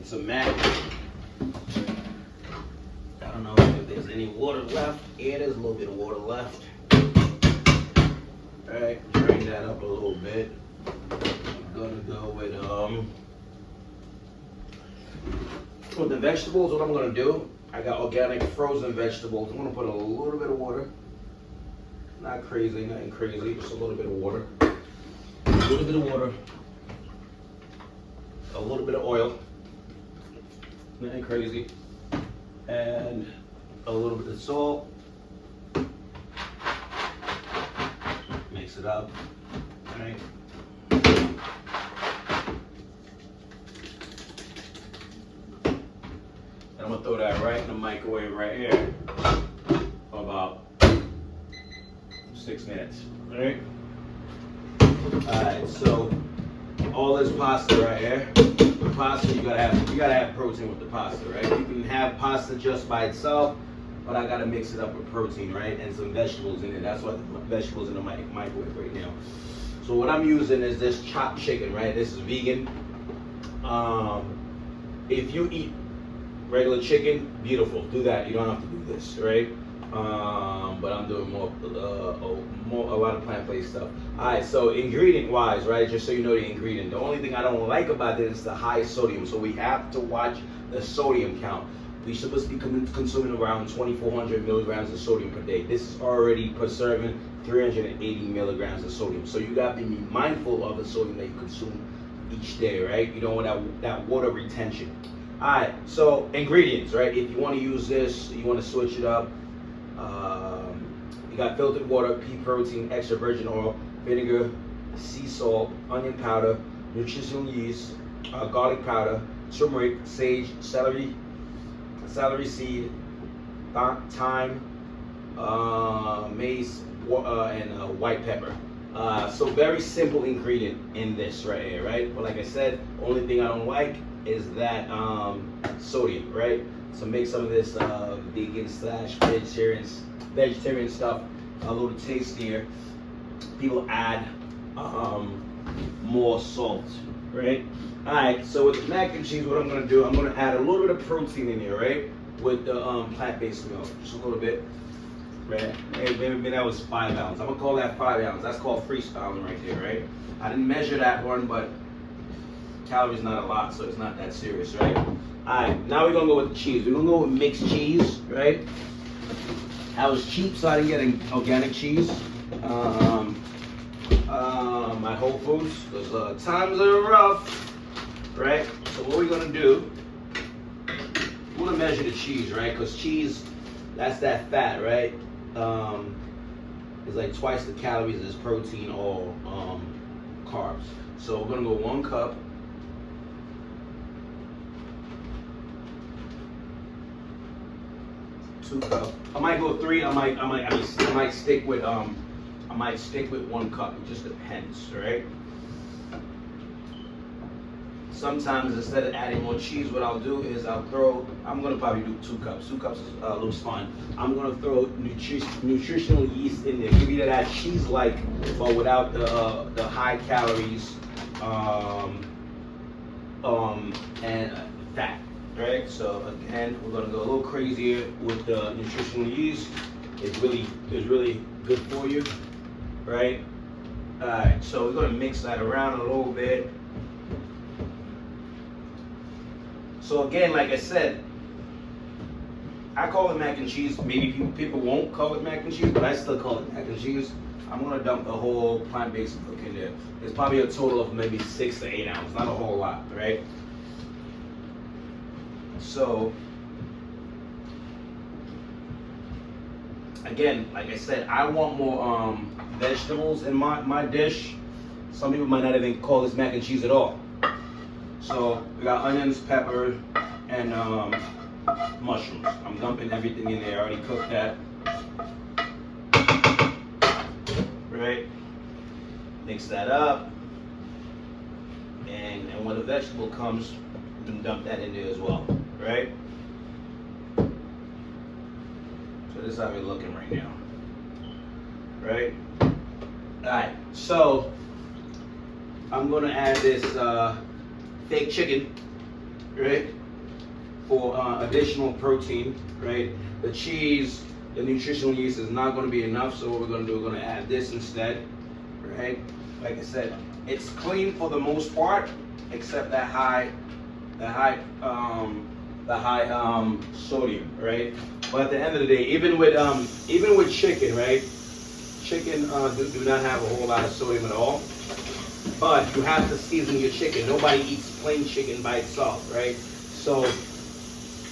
some Mac. I don't know if there's any water left. Yeah, there's a little bit of water left. Alright, drain that up a little bit. I'm gonna go with the vegetables. What I'm gonna do, I got organic frozen vegetables. I'm gonna put a little bit of water. Not crazy, nothing crazy, just a little bit of water. A little bit of water. A little bit of oil. Nothing crazy. And a little bit of salt. Mix it up. Alright. And I'm gonna throw that right in the microwave right here for about 6 minutes. Alright? Alright, so all this pasta right here. The pasta you gotta have protein with the pasta, right? You can have pasta just by itself, but I gotta mix it up with protein, right? And some vegetables in it. That's why the vegetables in the microwave right now. So what I'm using is this chopped chicken, right? This is vegan. If you eat regular chicken, beautiful. Do that. You don't have to do this, right? But I'm doing a lot of plant-based stuff. Alright, so ingredient-wise, right? Just so you know the ingredient. The only thing I don't like about this is the high sodium. So we have to watch the sodium count. We're supposed to be consuming around 2,400 milligrams of sodium per day. This is already preserving 380 milligrams of sodium. So you got to be mindful of the sodium that you consume each day, right? You don't want that water retention. Alright, so ingredients, right? If you want to use this, you want to switch it up. You got filtered water, pea protein, extra virgin oil, vinegar, sea salt, onion powder, nutritional yeast, garlic powder, turmeric, sage, celery seed, thyme, mace, and white pepper. So very simple ingredient in this right here, right? But like I said, only thing I don't like is that sodium, right? So make some of this vegan / vegetarian stuff a little tastier. People add more salt, right? All right, so with the mac and cheese, what I'm gonna do, I'm gonna add a little bit of protein in here, right? With the plant-based milk, just a little bit, right? Maybe that was 5 ounces. I'm gonna call that 5 ounces. That's called freestyling right there, right? I didn't measure that one, but calories not a lot, so it's not that serious, right? All right, now we're gonna go with the cheese. We're gonna go with mixed cheese, right? I was cheap, so I didn't get an organic cheese. My Whole Foods, because times are rough, right? So what we're gonna do, we're gonna measure the cheese, right? Because cheese, that's that fat, right? It's like twice the calories as protein or carbs. So we're gonna go 1 cup. 2 cups. I might go 3. I might stick with 1 cup. It just depends, right? Sometimes instead of adding more cheese, what I'll do is I'm gonna probably do 2 cups. 2 cups looks fine. I'm gonna throw nutritional yeast in there. Give you that cheese-like, but without the high calories and fat. Right, so again, we're gonna go a little crazier with the nutritional yeast. It's really good for you, right? All right, so we're gonna mix that around a little bit. So again, like I said, I call it mac and cheese. Maybe people won't call it mac and cheese, but I still call it mac and cheese. I'm gonna dump the whole plant-based milk in there. It's probably a total of maybe 6 to 8 ounces, not a whole lot, right? So, again, like I said, I want more vegetables in my dish. Some people might not even call this mac and cheese at all. So, we got onions, pepper, and mushrooms. I'm dumping everything in there. I already cooked that. Right? Mix that up. And when the vegetable comes, you can dump that in there as well. Right? So this is how we're looking right now. Right? Alright, so I'm gonna add this fake chicken. right? For additional protein, right? The cheese, the nutritional yeast is not going to be enough, so what we're going to do, we're going to add this instead, right? Like I said, it's clean for the most part, except the high sodium, right? But at the end of the day, even with chicken, right? Chicken do not have a whole lot of sodium at all, but you have to season your chicken. Nobody eats plain chicken by itself, right? So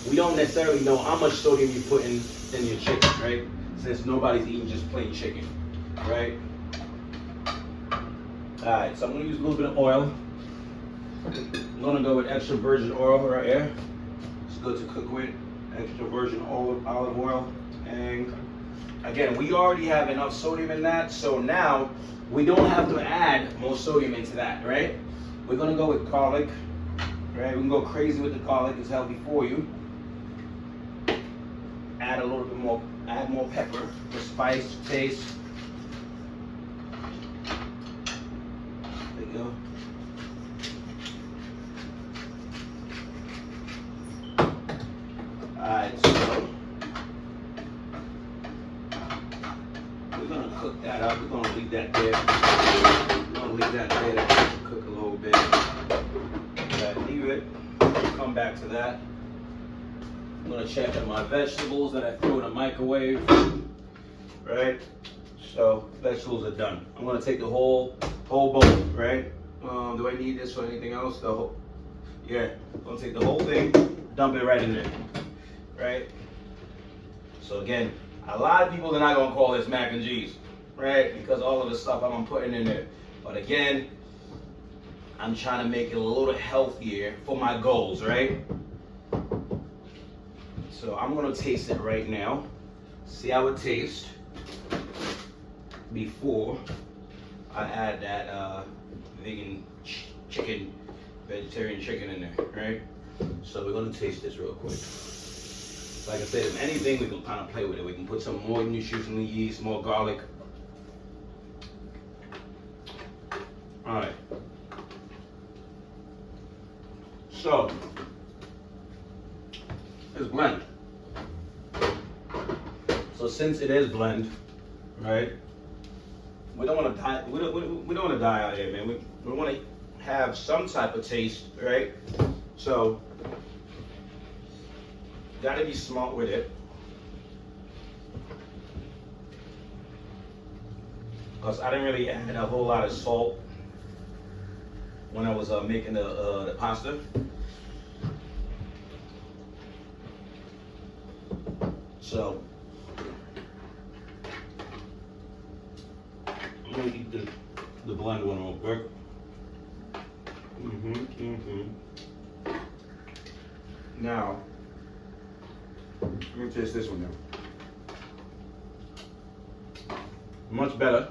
we don't necessarily know how much sodium you put in your chicken, right? Since nobody's eating just plain chicken, right? All right, so I'm gonna use a little bit of oil. I'm gonna go with extra virgin oil right here. It's good to cook with. Extra virgin olive oil. And again, we already have enough sodium in that, so now we don't have to add more sodium into that, right? We're gonna go with garlic, right? We can go crazy with the garlic, it's healthy for you. Add a little bit more, add more pepper for spice, taste. There you go. Alright, so we're gonna cook that up. We're gonna leave that there. We're gonna leave that there to cook a little bit. Leave it. Come back to that. I'm gonna check on my vegetables that I threw in the microwave. Right? So vegetables are done. I'm gonna take the whole bowl, right? Do I need this for anything else? Yeah. I'm gonna take the whole thing, dump it right in there. Right? So again, a lot of people are not gonna call this mac and cheese, right? Because all of the stuff I'm putting in there. But again, I'm trying to make it a little healthier for my goals, right? So I'm gonna taste it right now. See how it tastes before I add that vegetarian chicken in there, right? So we're gonna taste this real quick. Like I said, if anything, we can kind of play with it. We can put some more nutritional yeast, more garlic. All right. So, it's blend. So since it is blend, right? We don't want to die. We don't want to die out here, man. We want to have some type of taste, right? So, gotta be smart with it. Because I didn't really add a whole lot of salt when I was making the pasta. So I'm gonna eat the blend one real quick. Now, let me taste this one now. Much better.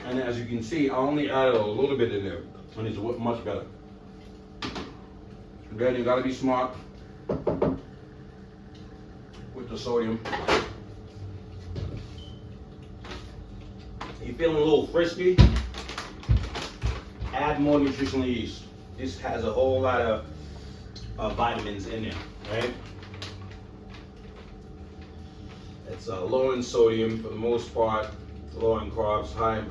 And as you can see, I only added a little bit in there, and it's much better. Again, you gotta be smart with the sodium. You're feeling a little frisky, add more nutritional yeast. This has a whole lot of vitamins in there, right? It's low in sodium for the most part, low in carbs, high in